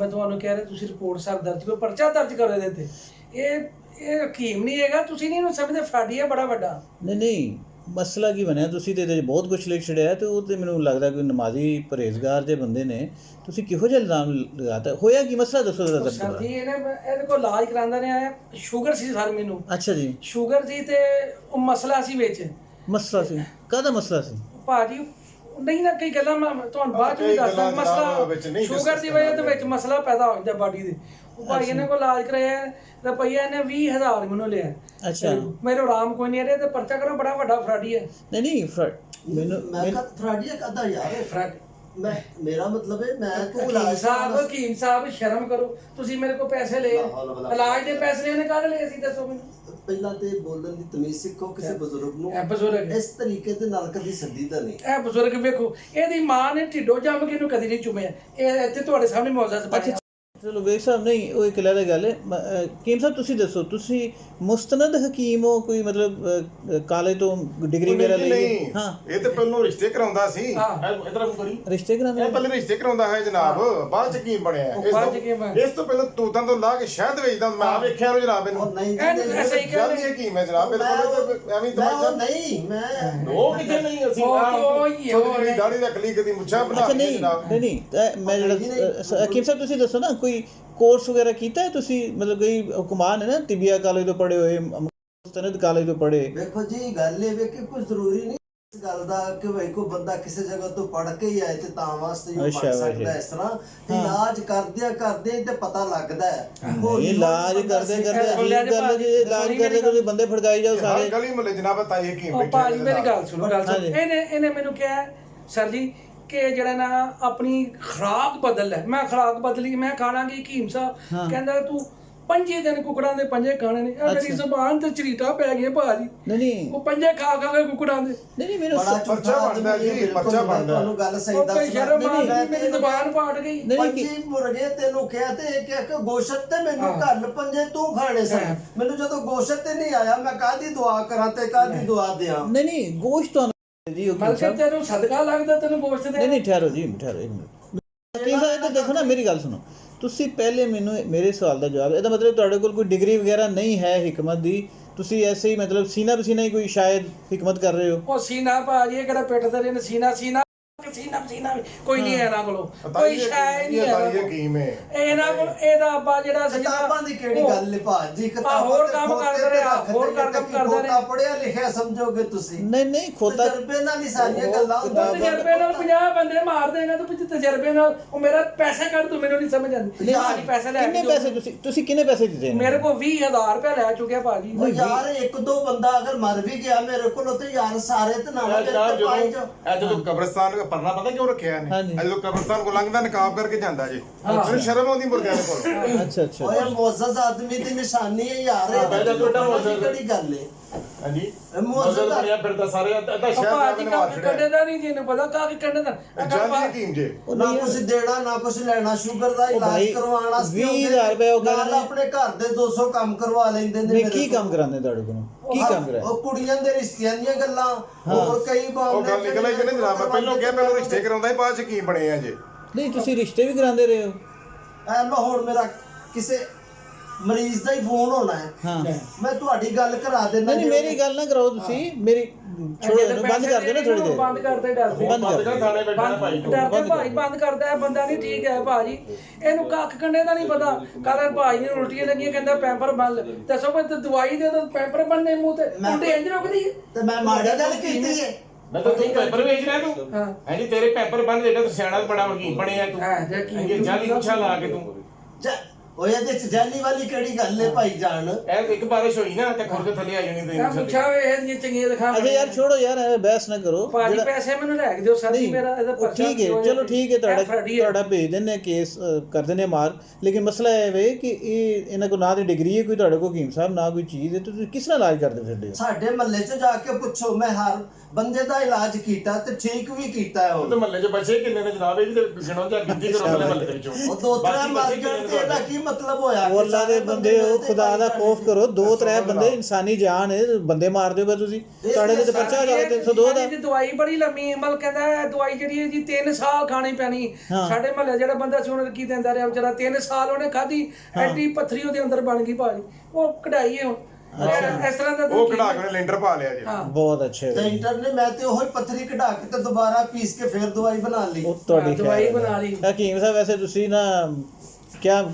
ਮੈਂ ਤੁਹਾਨੂੰ ਕਹਿ ਰਿਹਾ ਤੁਸੀਂ ਰਿਪੋਰਟ ਸਰ ਦਰਜ ਕਰੋ, ਪਰਚਾ ਦਰਜ ਕਰੋ ਇਹਦੇ ਤੇ। ਇਹ ਹਕੀਮ ਨਹੀਂ ਹੈਗਾ, ਤੁਸੀਂ ਨਹੀਂ ਇਹਨੂੰ ਸਮਝਦੇ, ਫਰਾਡੀ ਹੈ ਬੜਾ ਵੱਡਾ। ਨਹੀਂ ਮਸਲਾ ਕੀ ਬਣਿਆ, ਤੁਸੀਂ ਤੇ ਇਹਦੇ 'ਚ ਬਹੁਤ ਕੁਛ ਲਿਖ ਛੜਿਆ, ਤੇ ਉਹ ਤੇ ਮੈਨੂੰ ਲੱਗਦਾ ਕੋਈ ਨਮਾਜ਼ੀ ਪਰਹੇਜ਼ਗਾਰ ਦੇ ਬੰਦੇ ਨੇ, ਤੁਸੀਂ ਕਿਹੋ ਜਿਹਾ ਇਲਜ਼ਾਮ ਲਗਾਤਾ? ਹੋਇਆ ਕੀ ਮਸਲਾ ਦੱਸੋ ਜ਼ਰਾ। ਸਰ ਜੀ ਇਹਦੇ ਕੋਲ ਇਲਾਜ ਕਰਾਉਂਦਾ ਰਿਹਾ, ਸ਼ੂਗਰ ਸੀ ਸਰ ਮੈਨੂੰ। ਅੱਛਾ ਜੀ। ਸ਼ੂਗਰ ਸੀ ਤੇ ਉਹ ਮਸਲਾ ਸੀ ਵਿੱਚ। ਮਸਲਾ ਸੀ? ਕਾਹਦਾ ਮਸਲਾ ਸੀ ਭਾਜੀ? ਨਹੀਂ ਨਾ, ਕਈ ਗੱਲਾਂ ਮੈਂ ਤੁਹਾਨੂੰ ਬਾਅਦ ਚ ਵੀ ਦੱਸਦਾ। ਮਸਲਾ ਸ਼ੂਗਰ ਦੀ ਵਜ੍ਹਾ ਦੇ ਵਿੱਚ ਮਸਲਾ ਪੈਦਾ ਹੋ ਜਾਂਦਾ ਬਾਡੀ ਦੇ। ਉਹ ਭਾਈ ਇਹਨੇ ਕੋਲ ਇਲਾਜ ਕਰਾਇਆ, ਰੁਪਈਆ ਇਹਨੇ 20,000 ਮੈਨੂੰ ਲਿਆ। ਅੱਛਾ। ਮੇਰੇ ਆਰਾਮ ਕੋਈ ਨਹੀਂ ਰਿਹਾ, ਤੇ ਪਰਚਾ ਕਰੋ, ਬੜਾ ਵੱਡਾ ਫਰਾਡੀ ਹੈ। ਨਹੀਂ ਮੈਨੂੰ ਮੈਂ ਫਰਾਡੀ ਕਹਦਾ ਯਾਰ, ਫਰਾਡ। ਮੇਰਾ ਮਤਲਬ ਹੈ ਮੈਂ ਤੂੰ ਵਕੀਲ ਸਾਹਿਬ ਸ਼ਰਮ ਕਰੋ, ਤੁਸੀਂ ਮੇਰੇ ਕੋਲ ਪੈਸੇ ਲਏ, ਇਲਾਜ ਦੇ ਪੈਸੇ ਇਹਨੇ ਕਾਹਦੇ ਲਏ ਸੀ ਦੱਸੋ ਮੈਨੂੰ? ਪਹਿਲਾਂ ਤੇ ਬੋਲਣ ਦੀ ਤਮੀਜ਼ ਸਿੱਖੋ ਕਿਸੇ ਬਜ਼ੁਰਗ ਨੂੰ। ਇਹ ਬਜ਼ੁਰਗ ਇਸ ਤਰੀਕੇ ਦੇ ਨਾਲ ਕਦੀ ਸੱਦੀ ਤਾਂ ਨਹੀਂ। ਇਹ ਬਜ਼ੁਰਗ ਵੇਖੋ, ਇਹਦੀ ਮਾਂ ਨੇ ਢਿੱਡੋਂ ਜੰਮ ਕੇ ਇਹਨੂੰ ਕਦੀ ਨਹੀਂ ਚੁੰਮਿਆ। ਇਹ ਇੱਥੇ ਤੁਹਾਡੇ ਸਾਹਮਣੇ ਮੌਜੂਦ ਬਣਿਆ। ਚਲੋ ਵੇਖ ਸਾਹਿਬ, ਨਹੀਂ ਉਹ ਇੱਕ ਅਲੱਗ ਗੱਲ ਹੈ। ਹਕੀਮ ਸਾਹਿਬ ਤੁਸੀਂ ਦੱਸੋ, ਤੁਸੀਂ ਮੁਸਤਨਦ ਹਕੀਮ ਹੋ, ਕੋਈ ਮਤਲਬ ਕਾਲਜ ਤੋਂ ਡਿਗਰੀ ਵਗੈਰਾ ਲਈ? ਹਾਂ, ਇਹ ਤੇ ਪਹਿਲਾਂ ਰਿਸ਼ਤੇ ਕਰਾਉਂਦਾ ਸੀ। ਇਧਰ ਕਰੀ ਰਿਸ਼ਤੇ ਕਰਾਉਂਦਾ? ਇਹ ਪਹਿਲੇ ਰਿਸ਼ਤੇ ਕਰਾਉਂਦਾ ਹੈ ਜਨਾਬ, ਬਾਅਦ ਚ ਹਕੀਮ ਬਣਿਆ। ਇਸ ਤੋਂ ਪਹਿਲਾਂ ਤੋਤਾਂ ਤੋਂ ਲਾ ਕੇ ਸ਼ਹਿਦ ਵੇਚਦਾ ਮੈਂ ਆ ਵੇਖਿਆ ਉਹ ਜਨਾਬ ਇਹਨੂੰ। ਨਹੀਂ ਜਲਦੀ ਹਕੀਮ ਹੈ ਜਨਾਬ, ਬਿਲਕੁਲ ਐਵੇਂ ਤਮਾਸ਼ਾ ਨਹੀਂ। ਮੈਂ ਉਹ ਕਿਤੇ ਨਹੀਂ, ਅਸੀਂ ਉਹ ਦਾੜੀ ਰੱਖ ਲਈ, ਕਦੀ ਮੁੱਛਾਂ ਬਣਾ ਲਈ ਜਨਾਬ। ਨਹੀਂ ਮੈਂ ਜਿਹੜਾ ਹਕੀਮ ਸਾਹਿਬ ਤੁਸੀਂ ਦੱਸੋ ਨਾ, ਕੋਈ ਕੋਰਸ ਵਗੈਰਾ ਕੀਤਾ ਹੈ ਤੁਸੀਂ? ਮਤਲਬ ਕਈ ਹੁਕਮਾਨ ਹੈ ਨਾ, ਤਿਬੀਆ ਕਾਲਜ ਤੋਂ ਪੜ੍ਹੇ ਹੋਏ, ਮੁਸਤਨਦ ਕਾਲਜ ਤੋਂ ਪੜ੍ਹੇ। ਵੇਖੋ ਜੀ ਗੱਲ ਇਹ ਵੇ ਕਿ ਕੋਈ ਜ਼ਰੂਰੀ ਨਹੀਂ ਇਸ ਗੱਲ ਦਾ ਕਿ ਭਾਈ ਕੋਈ ਬੰਦਾ ਕਿਸੇ ਜਗ੍ਹਾ ਤੋਂ ਪੜ੍ਹ ਕੇ ਹੀ ਆਏ ਤੇ ਤਾਂ ਵਾਸਤੇ ਉਹ ਬਣ ਸਕਦਾ। ਇਸ ਤਰ੍ਹਾਂ ਇਲਾਜ ਕਰਦੇ ਤੇ ਪਤਾ ਲੱਗਦਾ ਹੈ। ਇਲਾਜ ਕਰਦੇ ਇਲਾਜ ਕਰਦੇ ਬੰਦੇ ਫੜਕਾਈ ਜਾਓ ਸਾਰੇ ਗਲੀ ਮੁਹੱਲੇ ਜਨਾਬ। ਤਾਈ ਹਕੀਮ ਉਹ ਭਾਜੀ ਮੇਰੀ ਗੱਲ ਸੁਣੋ, ਇਹਨੇ ਮੈਨੂੰ ਕਿਹਾ ਸਰ ਜੀ ਕਿ ਜਿਹੜਾ ਨਾ ਆਪਣੀ ਖੁਰਾਕ ਬਦਲ ਲੈ। ਮੈਂ ਖੁਰਾਕ ਬਦਲੀ, ਮੈਂ ਖਾਣਾ ਕੀ? ਹਕੀਮ ਸਾਹਿਬ ਕਹਿੰਦਾ ਤੂੰ 5 ਦਿਨ ਕੁਕੜਾਂ ਦੇ ਪੰਜੇ ਖਾਣੇ ਨੇ। ਮੇਰੀ ਜ਼ੁਬਾਨ ਤੇ ਚਰੀਟਾ ਪੈ ਗਿਆ ਭਾਜੀ। ਨਹੀਂ ਉਹ ਪੰਜੇ ਖਾ ਕੇ ਕੁਕੜਾਂ ਦੇ। ਨਹੀਂ ਮੈਨੂੰ ਪਰਚਾ ਬਣਦਾ ਜੀ, ਪਰਚਾ ਬਣਦਾ। ਤੁਹਾਨੂੰ ਗੱਲ ਸਹੀ ਦੱਸਣਾ, ਮੇਰੀ ਜ਼ੁਬਾਨ ਪਾੜ ਗਈ। ਪੰਜੀ ਮੁਰਗੇ ਤੈਨੂੰ ਕਿਹਾ ਤੇ ਇੱਕ ਗੋਸ਼ਤ ਤੇ ਮੈਨੂੰ ਘਰ ਪੰਜੇ ਤੂੰ ਖਾਣੇ ਸਨ। ਮੈਨੂੰ ਜਦੋਂ ਗੋਸ਼ਤ ਤੇ ਨਹੀਂ ਆਇਆ, ਮੈਂ ਕਾਹਦੀ ਦੁਆ ਕਰਾਂ ਤੇ ਕਾਹਦੀ ਦੁਆ ਦਿਆਂ? ਨਹੀਂ ਗੋਸ਼ਤ ਤੁਹਾਨੂੰ ਜੀ ਤੈਨੂੰ ਸਦਕਾ ਲੱਗਦਾ ਤੈਨੂੰ ਗੋਸ਼ਤ ਦੇ? ਨਹੀਂ ਠਹਿਰੋ ਜੀ, ਠਹਿਰੋ ਇੱਕ ਮਿੰਟ। ਕੀ ਹੈ ਦੇਖੋ ਨਾ, ਮੇਰੀ ਗੱਲ ਸੁਣੋ। ਤੁਸੀਂ ਪਹਿਲੇ ਮੈਨੂੰ ਮੇਰੇ ਸਵਾਲ ਦਾ ਜਵਾਬ, ਇਹਦਾ ਮਤਲਬ ਤੁਹਾਡੇ ਕੋਲ ਕੋਈ ਡਿਗਰੀ ਵਗੈਰਾ ਨਹੀਂ ਹੈ ਹਿਕਮਤ ਦੀ, ਤੁਸੀਂ ਐਸੇ ਹੀ ਮਤਲਬ ਸੀਨਾ ਬਸੀਨਾ ਹੀ ਕੋਈ ਸ਼ਾਇਦ ਹਿਕਮਤ ਕਰ ਰਹੇ ਹੋ? ਉਹ ਸੀਨਾ ਭਾਜੀ ਇਹ ਕਿਹੜਾ ਪਿੱਟ ਦੇ ਨੇ? ਸੀਨਾ ਕੋਈ ਨਹੀਂ ਹੈ ਇਹਨਾਂ ਕੋਲ, ਕੋਈ ਸ਼ਾਇਦ ਨਹੀਂ ਹੈ ਹਕੀਮ ਹੈ ਇਹਨਾਂ ਕੋਲ। ਇਹਦਾ ਅੱਬਾ ਜਿਹੜਾ ਸੀ ਕਿਤਾਬਾਂ ਦੀ ਕਿਹੜੀ ਗੱਲ ਹੈ ਭਾਜੀ? ਹੋਰ ਕੰਮ ਕਰਦਾ ਰਿਹਾ, ਹੋਰ ਕੰਮ ਕਰਦਾ ਰਿਹਾ। ਪੜਿਆ ਲਿਖਿਆ ਸਮਝੋਗੇ ਤੁਸੀਂ? ਨਹੀਂ ਖੋਤਾ ਤਜਰਬੇ ਨਾਲ ਹੀ ਸਾਰੀਆਂ ਗੱਲਾਂ ਹੁੰਦੀਆਂ। ਤਜਰਬੇ ਨਾਲ 50 ਬੰਦੇ ਮਾਰ ਦੇਗਾ ਤੂੰ, ਪਿੱਛੇ ਤਜਰਬੇ ਨਾਲ। ਉਹ ਮੇਰਾ ਪੈਸੇ ਕੱਢ, ਤੂੰ ਮੈਨੂੰ ਨਹੀਂ ਸਮਝ ਆਉਂਦੀ। ਭਾਜੀ ਪੈਸੇ ਲੈ ਕਿੰਨੇ ਪੈਸੇ ਤੁਸੀਂ ਕਿੰਨੇ ਪੈਸੇ ਦਿੱਤੇ? ਮੇਰੇ ਕੋਲ 20,000 ਰੁਪਏ ਲੈ ਚੁੱਕਿਆ ਭਾਜੀ। ਉਹ ਯਾਰ ਇੱਕ ਦੋ ਬੰਦਾ ਅਗਰ ਮਰ ਵੀ ਗਿਆ ਮੇਰੇ ਕੋਲ ਤੇ ਯਾਰ ਸਾਰੇ ਤੇ ਨਾਲ ਜਦੋਂ ਕਬਰਸਤਾਨ ਪਰਨਾ ਪਤਾ ਕਿਉਂ ਰੱਖਿਆ ਇਹਨੇ? ਜਦੋਂ ਕਬਰਸਤਾਨ ਕੋ ਲੰਘਦਾ ਨਕਾਬ ਕਰਕੇ ਜਾਂਦਾ ਜੀ, ਮੈਨੂੰ ਸ਼ਰਮ ਆਉਂਦੀ ਮੁਰਗਿਆਂ ਦੇ ਕੋਲ। ਅੱਛਾ ਓਏ ਮੁਅੱਜ਼ਜ਼ ਆਦਮੀ ਦੀ ਨਿਸ਼ਾਨੀ ਹੈ ਯਾਰ। ਇਹ ਕਿਹੜੀ ਗੱਲ ਹੈ? ਹਾਂਜੀ ਮੁਅੱਜ਼ਜ਼ ਬਣਿਆ ਫਿਰਦਾ ਸਾਰੇ ਅੱਧਾ ਸ਼ਹਿਰ ਭਾਜੀ ਕੱਢੇ ਦਾ ਨਹੀਂ, ਜਿਹਨੂੰ ਪਤਾ ਕਾਹ ਕੱਢੇ ਦਾ। ਜਾਲੀ ਹਕੀਮ ਜੇ ਨਾ ਕੁਛ ਦੇਣਾ ਨਾ ਕੁਛ ਲੈਣਾ। ਸ਼ੂਗਰ ਦਾ ਇਲਾਜ ਕਰਵਾਉਣ ਵਾਸਤੇ 20,000 ਰੁਪਏ ਉਹ ਨਾਲ ਆਪਣੇ ਘਰ ਦੇ 200 ਕੰਮ ਕਰਵਾ ਲੈਂਦੇ ਨੇ। ਕੀ ਕੰਮ ਕਰਾਉਂਦੇ ਤੁਹਾਡੇ ਕੋਲੋਂ? ਕੀ ਕੰਮ ਕਰਾਇਆ? ਉਹ ਕੁੜੀਆਂ ਦੇ ਰਿਸ਼ਤਿਆਂ ਦੀਆਂ ਗੱਲਾਂ, ਹੋਰ ਕਈ ਉਹ ਗੱਲ ਨਿਕਲ ਆਈ ਕਿ ਨਹੀਂ ਜਨਾਬ? ਪਹਿਲਾਂ ਕਿਹਾ ਪਹਿਲਾਂ ਰਿਸ਼ਤੇ ਕਰਾਉਂਦਾ ਸੀ, ਬਾਅਦ ਚ ਹਕੀਮ ਬਣੇ ਆ ਜੇ। ਨਹੀਂ ਤੁਸੀਂ ਰਿਸ਼ਤੇ ਵੀ ਕਰਾਉਂਦੇ ਰਹੇ ਹੋ? ਐ ਹੁਣ ਮੇਰਾ ਕਿਸੇ ਮਰੀਜ਼ ਦਾ ਹੀ ਫੋਨ ਹੋਣਾ ਹੈ, ਮੈਂ ਤੁਹਾਡੀ ਗੱਲ ਕਰਾ ਦੇਣਾ। ਨਹੀਂ ਮੇਰੀ ਗੱਲ ਨਾ ਕਰਾਓ ਤੁਸੀਂ, ਮੇਰੀ ਛੋੜੋ, ਇਹਨੂੰ ਬੰਦ ਕਰ ਦਿਓ ਨਾ ਥੋੜੀ ਦੇਰ। ਬੰਦ ਕਰਦੇ ਡਰਦੇ, ਬੰਦ ਕਰ ਥਾਣੇ ਬੈਠਾ ਭਾਈ ਡਰਦੇ ਭਾਈ। ਬੰਦ ਕਰਦਾ ਹੈ ਬੰਦਾ, ਨਹੀਂ ਠੀਕ ਹੈ ਭਾਜੀ। ਇਹਨੂੰ ਕੱਖ ਕੰਡੇ ਦਾ ਨਹੀਂ ਪਤਾ। ਕੱਲ ਭਾਈ ਨੇ ਉਲਟੀਆਂ ਲੱਗੀਆਂ, ਕਹਿੰਦਾ ਪੈਂਪਰ ਬੰਨ। ਦੱਸੋ ਕੋਈ ਦਵਾਈ ਦੇ ਤਾਂ ਪੈਂਪਰ ਬੰਨੇ ਮੂੰਹ ਤੇ, ਉਲਟੀ ਇੰਜ ਰੁਕਦੀ ਹੈ? ਤੇ ਮੈਂ ਮਾੜੀ ਗੱਲ ਕੀਤੀ ਹੈ? ਮੈਂ ਤਾਂ ਤੂੰ ਪੈਪਰ ਵੇਚ ਰਿਹਾ ਤੂੰ? ਹਾਂਜੀ ਤੇਰੇ ਪੈਪਰ ਬੰਨ ਦੇਣਾ, ਤੂੰ ਸਿਆਣਾ ਬੜਾ ਵਕੀਲ ਬਣਿਆ ਤੂੰ। ਇਹ ਜਾਲੀ ਪੁੱਛਾ ਲਾ ਕੇ ਤੂੰ। ਓਏ ਇਹਦੇ ਚ ਜਾਲੀ ਵਾਲੀ ਕਿਹੜੀ ਗੱਲ ਹੈ ਭਾਈ ਜਾਨ? ਇਹ ਇੱਕ ਬਾਰਿਸ਼ ਹੋਈ ਨਾ ਤੇ ਖੁਰ ਦੇ ਥੱਲੇ ਆ ਜਾਣੀ ਇਹ ਪੁੱਛਾ ਵੇ ਇਹ ਚੰਗੀਆਂ ਦਿਖਾ। ਅਜੇ ਯਾਰ ਛੋੜੋ ਯਾਰ, ਬਹਿਸ ਨਾ ਕਰੋ ਭਾਜੀ। ਪੈਸੇ ਮੈਨੂੰ ਲੈ ਕੇ ਦਿਓ ਸਰ ਜੀ, ਮੇਰਾ ਇਹਦਾ ਪਰਚਾ। ਠੀਕ ਹੈ ਚਲੋ ਠੀਕ ਹੈ, ਤੁਹਾਡਾ ਭੇਜ ਦਿੰਦੇ ਕੇਸ ਕਰ ਦਿੰਦੇ ਮਾਰ। ਲੇਕਿਨ ਮਸਲਾ ਇਹ ਵੇ ਕਿ ਇਹ ਇਹਨਾਂ ਕੋਲ ਨਾ ਤੇ ਡਿਗਰੀ ਹੈ ਕੋਈ, ਤੁਹਾਡੇ ਕੋਲ ਹਕੀਮ ਸਾਹਿਬ ਨਾ ਕੋਈ ਚੀਜ਼ ਹੈ, ਤੁਸੀਂ ਕਿਸ ਨਾਲ ਇਲਾਜ ਕਰਦੇ ਫਿਰਦੇ ਹੋ? ਸਾਡੇ ਮਹੱਲੇ 'ਚ ਜਾ ਕੇ ਪੁੱਛੋ, ਮੈਂ ਹਰ ਬੰਦੇ ਦਾ ਇਲਾਜ ਕੀਤਾ ਤੇ ਠੀਕ ਵੀ ਕੀਤਾ ਹੈ। ਉਹ ਤੇ ਮਹੱਲੇ 'ਚ ਬੱਚੇ ਕਿੰਨੇ ਨੇ ਜਨਾਬ? ਇਹ ਵੀ ਤੇ ਗਿਣੋ ਜਾਂ ਗਿਣਤੀ ਕਰੋ ਆਪਣੇ ਮਹੱਲੇ ਦੇ ਵਿੱਚੋਂ। ਉਹ ਦੋ ਤਰ੍ਹਾਂ ਮਰ ਗਏ ਤੇ ਇਹਦਾ ਕੀ ਮਤਲਬ ਹੋਇਆ ਉਹ ਅੱਲਾ ਦੇ ਬੰਦੇ ਹੋ, ਖੁਦਾ ਦਾ ਖੌਫ ਕਰੋ। 2-3 ਬੰਦੇ ਇਨਸਾਨੀ ਜਾਨ ਹੈ, ਬੰਦੇ ਮਾਰ ਦਿਓ ਤੁਸੀਂ। ਤੁਹਾਡੇ ਤੇ ਪਰਚਾ ਹੋ ਜਾਵੇ 302 ਦਾ। ਇਹਦੀ ਦਵਾਈ ਬੜੀ ਲੰਮੀ ਅਮਲ ਕਹਿੰਦਾ ਹੈ, ਦਵਾਈ ਜਿਹੜੀ ਹੈ ਜੀ 3 ਸਾਲ ਖਾਣੀ ਪੈਣੀ। ਸਾਡੇ ਮਹੱਲੇ ਜਿਹੜਾ ਬੰਦਾ ਸੀ ਉਹਨੇ ਕੀ ਦਿੰਦਾ ਰਿਹਾ ਵਿਚਾਰਾ, 3 ਸਾਲ ਉਹਨੇ ਖਾਧੀ, ਐਡੀ ਪੱਥਰੀ ਉਹਦੇ ਅੰਦਰ ਬਣ ਗਈ ਭਾਜੀ। ਉਹ ਕਢਾਈ ਹੈ ਹੁਣ ਇਸ ਤਰ੍ਹਾਂ ਦਾ ਉਹ ਕਢਾ ਕੇ ਲੈਂਟਰ ਪਾ ਲਿਆ ਜੀ। ਬਹੁਤ ਅੱਛੇ ਲੈਂਟਰ ਨੇ ਮੈਂ ਤੇ ਉਹੀ ਪੱਥਰੀ ਕਢਾ ਕੇ ਤੇ ਦੁਬਾਰਾ ਪੀਸ ਕੇ ਫਿਰ ਦਵਾਈ ਬਣਾ ਲਈ। ਉਹ ਤੁਹਾਡੀ ਦਵਾਈ ਬਣਾ ਲਈ। ਹਕੀਮ ਸਾਹਿਬ ਵੈਸੇ ਤੁਸੀਂ ਨਾ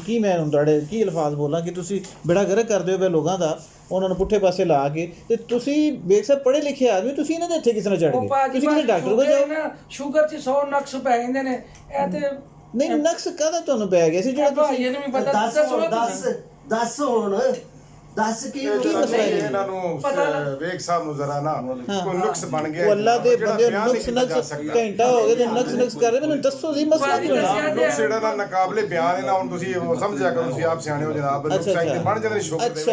ਕੀ ਮੈਂ ਹੁਣ ਤੁਹਾਡੇ ਕੀ ਅਲਫਾਜ਼ ਬੋਲਾਂ ਕਿ ਤੁਸੀਂ ਬੜਾ ਗਰਕ ਕਰਦੇ ਹੋ ਬੇ ਲੋਕਾਂ ਦਾ, ਉਹਨਾਂ ਨੂੰ ਪੁੱਠੇ ਪਾਸੇ ਲਾ ਕੇ। ਤੇ ਤੁਸੀਂ ਵੇਖ ਸਾਹਿਬ ਪੜ੍ਹੇ ਲਿਖੇ ਆਦਮੀ, ਤੁਸੀਂ ਇਹਨਾਂ ਦੇ ਇੱਥੇ ਕਿਸ ਤਰ੍ਹਾਂ ਚੜ ਗਏ? ਤੁਸੀਂ ਕਿਸੇ ਡਾਕਟਰ ਕੋਲ ਜਾਓ। ਸ਼ੂਗਰ 'ਚ 100 ਨਕਸ ਪੈ ਜਾਂਦੇ ਨੇ। ਇਹ ਤੇ ਨਹੀਂ ਨਕਸ ਕਾਹਦਾ ਤੁਹਾਨੂੰ ਪੈ ਗਿਆ ਸੀ ਜਿਹੜਾ ਤੁਸੀਂ ਇਹਨੂੰ ਵੀ ਪਤਾ। ਦੱਸ ਹੁਣ ਦੱਸ ਕੀ ਇਹਨਾਂ ਨੂੰ ਵੇਖ ਸਾਹਿਬ ਨੂੰ ਜ਼ਰਾ ਨਾ ਕੋਈ ਨੁਕਸ ਬਣ ਗਿਆ। ਉਹ ਅੱਲਾ ਦੇ ਬੰਦੇ ਨੁਕਸ ਘੰਟਾ ਹੋ ਗਿਆ ਤੇ ਨਕਸ ਕਰ ਰਹੇ। ਮੈਨੂੰ ਦੱਸੋ ਜੀ ਮਸਲਾ ਕੀ ਹੋਣਾ? ਨੁਕਸ ਜਿਹੜਾ ਨਾ ਨਕਾਬਲੇ ਬਿਆਨ ਹੈ ਨਾ, ਹੁਣ ਤੁਸੀਂ ਉਹ ਸਮਝਿਆ ਕਰੋ, ਤੁਸੀਂ ਆਪ ਸਿਆਣੇ ਹੋ ਜਨਾਬ। ਨੁਕਸ ਚਾਹੀਦੇ ਬਣ ਜਾਂਦੇ ਸ਼ੁਗਰ ਦੇ ਵਿੱਚ।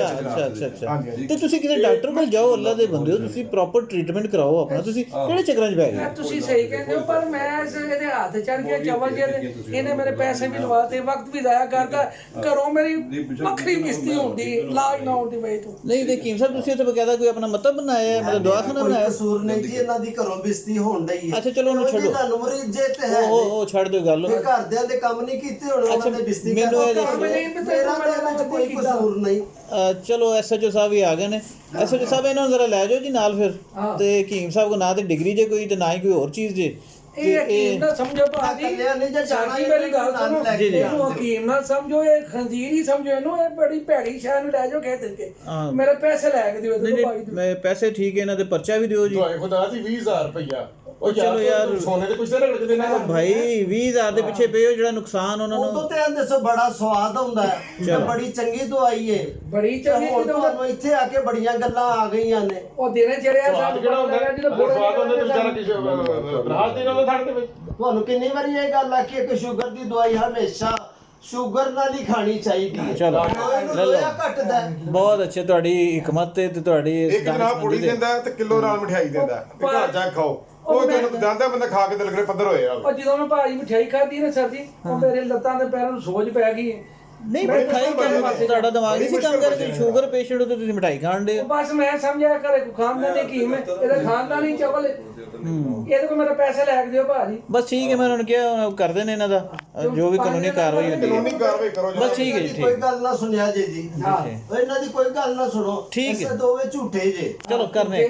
ਅੱਛਾ ਤੇ ਤੁਸੀਂ ਕਿਸੇ ਡਾਕਟਰ ਕੋਲ ਜਾਓ, ਅੱਲਾ ਦੇ ਬੰਦੇ ਹੋ, ਤੁਸੀਂ ਪ੍ਰੋਪਰ ਟ੍ਰੀਟਮੈਂਟ ਕਰਾਓ ਆਪਣਾ। ਤੁਸੀਂ ਕਿਹੜੇ ਚੱਕਰਾਂ 'ਚ ਪੈ ਗਏ? ਤੁਸੀਂ ਸਹੀ ਕਹਿੰਦੇ ਹੋ, ਪਰ ਮੈਂ ਇਹਦੇ ਹੱਥ ਚੜ ਕੇ ਚਵਲ ਜੇ ਇਹਨੇ ਮੇਰੇ ਪੈਸੇ ਵੀ ਲਵਾਤੇ, ਵਕਤ ਵੀ ਜ਼ਾਇਆ ਕਰਦਾ, ਘਰੋਂ ਮੇਰੀ ਵੱਖਰੀ ਕਿਸ਼ਤੀ ਹੁੰਦੀ, ਇਲਾਜ ਨਾ ਹੁੰਦੀ ਬਈ ਤੂੰ। ਨਹੀਂ ਤੇ ਹਕੀਮ ਸਾਹਿਬ ਤੁਸੀਂ ਉੱਥੇ ਬਕਾਇਦਾ ਕੋਈ ਆਪਣਾ ਮਤਲਬ ਬਣਾਇਆ ਹੈ, ਮਤਲਬ ਦਵਾਖਾਨਾ ਬਣਾਇਆ? ਕਸੂਰ ਨਹੀਂ ਜੀ, ਇਹਨਾਂ ਦੀ ਘਰੋਂ ਬਿਸਤੀ ਹੋਣ ਡਈ ਹੈ। ਅੱਛਾ ਚਲੋ ਉਹਨੂੰ ਛੱਡੋ, ਤੁਹਾਨੂੰ ਮਰੀਜ਼ ਜੇ ਤੇ ਹੈ ਉਹ ਛੱਡ ਦਿਓ ਗੱਲ। ਇਹ ਘਰਦਿਆਂ ਦੇ ਕੰਮ ਨਹੀਂ ਕੀਤੇ ਹੁਣ ਉਹਨਾਂ ਦੇ ਬਿਸਤੀ ਮੈਨੂੰ ਇਹ ਮੇਰਾ ਤੇ ਇਹਨਾਂ 'ਚ ਕੋਈ ਕਸੂਰ ਨਹੀਂ। ਚਲੋ ਐਸਐਚਓ ਸਾਹਿਬ ਵੀ ਆ ਗਏ ਨੇ। ਐਸਐਚਓ ਸਾਹਿਬ ਇਹਨਾਂ ਨੂੰ ਜ਼ਰਾ ਲੈ ਜਾਓ ਜੀ ਨਾਲ ਫਿਰ। ਤੇ ਹਕੀਮ ਸਾਹਿਬ ਕੋ ਨਾ ਤੇ ਡਿਗਰੀ ਜੇ ਕੋਈ ਤੇ ਨਾ ਹੀ ਕੋਈ ਹੋਰ ਚੀਜ਼ ਜੇ। ਇਹ ਹਕੀਮ ਨਾ ਸਮਝੋ ਭਾਜੀ, ਸਾਡੀ ਮੇਰੀ ਗੱਲ ਸੁਣੋ, ਇਹਨੂੰ ਹਕੀਮ ਨਾ ਸਮਝੋ, ਇਹ ਖੰਜੀਰ ਹੀ ਸਮਝੋ ਇਹਨੂੰ। ਇਹ ਬੜੀ ਭੈੜੀ ਸ਼ੈ ਨੂੰ ਲੈ ਜਾਓ ਕਹਿ ਕੇ ਮੇਰੇ ਪੈਸੇ ਲੈ ਕੇ ਦਿਓ ਇਹਦੇ ਭਾਈ। ਮੈਂ ਪੈਸੇ ਠੀਕ ਹੈ, ਇਹਨਾਂ ਦੇ ਪਰਚਾ ਵੀ ਦਿਓ ਜੀ। ਤੁਹਾਡੇ ਖੁਦਾ ਦੀ 20000 ਰੁਪਇਆ ਉਹ ਚਲੋ ਯਾਰ ਸੋਨੇ ਦੇ ਪਿੱਛੇ ਰਗੜ ਕੇ ਦੇਣਾ ਭਾਈ। 20000 ਦੇ ਪਿੱਛੇ ਪਏ ਹੋ, ਜਿਹੜਾ ਨੁਕਸਾਨ ਉਹਨਾਂ ਨੂੰ। ਉਦੋਂ ਤੇ ਆਂਦੇ ਸੋ ਬੜਾ ਸਵਾਦ ਹੁੰਦਾ ਹੈ, ਬੜੀ ਚੰਗੀ ਦਵਾਈ ਏ, ਬੜੀ ਚੰਗੀ ਹੁਣ ਤੁਹਾਨੂੰ ਇੱਥੇ ਆ ਕੇ ਬੜੀਆਂ ਗੱਲਾਂ ਆ ਗਈਆਂ ਨੇ। ਉਹ ਦਿਨੇ ਜਿਹੜੇ ਆ ਸਵਾਦ ਕਿਹੜਾ ਹੁੰਦਾ? ਸਵਾਦ ਹੁੰਦਾ ਤੇ ਵਿਚਾਰਾ ਕਿਸੇ ਰਾਹਤ ਦੇ ਨਾਲ ਥੜ ਦੇ ਵਿੱਚ। ਤੁਹਾਨੂੰ ਕਿੰਨੀ ਵਾਰੀ ਇਹ ਗੱਲ ਆਖੀ ਕਿ ਸ਼ੂਗਰ ਦੀ ਦਵਾਈ ਹਮੇਸ਼ਾ ਸ਼ੂਗਰ ਨਾਲ ਹੀ ਖਾਣੀ ਚਾਹੀਦੀ ਹੈ। ਚਲੋ ਲੈ ਲਓ, ਘਟਦਾ ਹੈ। ਬਹੁਤ ਅੱਛੇ ਤੁਹਾਡੀ ਹਕਮਤ ਤੇ ਤੁਹਾਡੀ ਇੱਕ ਜਨਾਬ ਪੁੜੀ ਦਿੰਦਾ ਤੇ ਕਿਲੋ ਨਾਲ ਮਠਿਆਈ ਦਿੰਦਾ, ਤੇ ਘਰ ਜਾ ਖਾਓ। ਉਹ ਤੁਹਾਨੂੰ ਜਾਂਦਾ ਬੰਦਾ ਖਾ ਕੇ ਦਿਲ ਕਰੇ ਪੱਧਰ ਹੋਇਆ। ਉਹ ਜਦੋਂ ਮੈਂ ਭਾਜੀ ਮਠਿਆਈ ਖਾਧੀ ਨਾ ਸਰ ਜੀ, ਉਹ ਮੇਰੇ ਲੱਤਾਂ ਤੇ ਪੈਰਾਂ ਨੂੰ ਸੋਜ ਪੈ ਗਈ। ਨਹੀਂ ਮਿਠਾਈ ਕਿਉਂ? ਤੁਹਾਡਾ ਦਿਮਾਗ ਨਹੀਂ ਸੀ ਕੰਮ ਕਰ ਰਿਹਾ? ਸ਼ੂਗਰ ਪੇਸ਼ੈਂਟ ਹੋ ਤੇ ਤੁਸੀਂ ਮਿਠਾਈ ਖਾਣ ਦੇ? ਬਸ ਮੈਂ ਸਮਝਿਆ ਘਰੇ ਕੋ ਖਾਨਦਾਨੀ ਹਕੀਮ ਹੈ, ਇਹਦਾ ਖਾਨਦਾਨੀ ਚਵਲ ਇਹਦੇ ਕੋ ਮੇਰਾ ਪੈਸੇ ਲੈ ਕੇ ਦਿਓ ਭਾਜੀ। ਬਸ ਠੀਕ ਹੈ, ਮੈਂ ਉਹਨਾਂ ਨੂੰ ਕਿਹਾ ਕਰਦੇ ਨੇ ਇਹਨਾਂ ਦਾ ਜੋ ਵੀ ਕਾਨੂੰਨੀ ਕਾਰਵਾਈ ਹੁੰਦੀ ਹੈ। ਕਾਨੂੰਨੀ ਕਾਰਵਾਈ ਕਰੋ ਜੀ। ਬਸ ਠੀਕ ਹੈ ਜੀ, ਠੀਕ। ਕੋਈ ਗੱਲ ਨਾ ਸੁਣਿਆ ਜੀ। ਇਹਨਾਂ ਦੀ ਕੋਈ ਗੱਲ ਨਾ ਸੁਣੋ, ਠੀਕ ਹੈ। ਦੋਵੇਂ ਝੂਠੇ ਜੇ। ਚਲੋ ਕਰਨੇ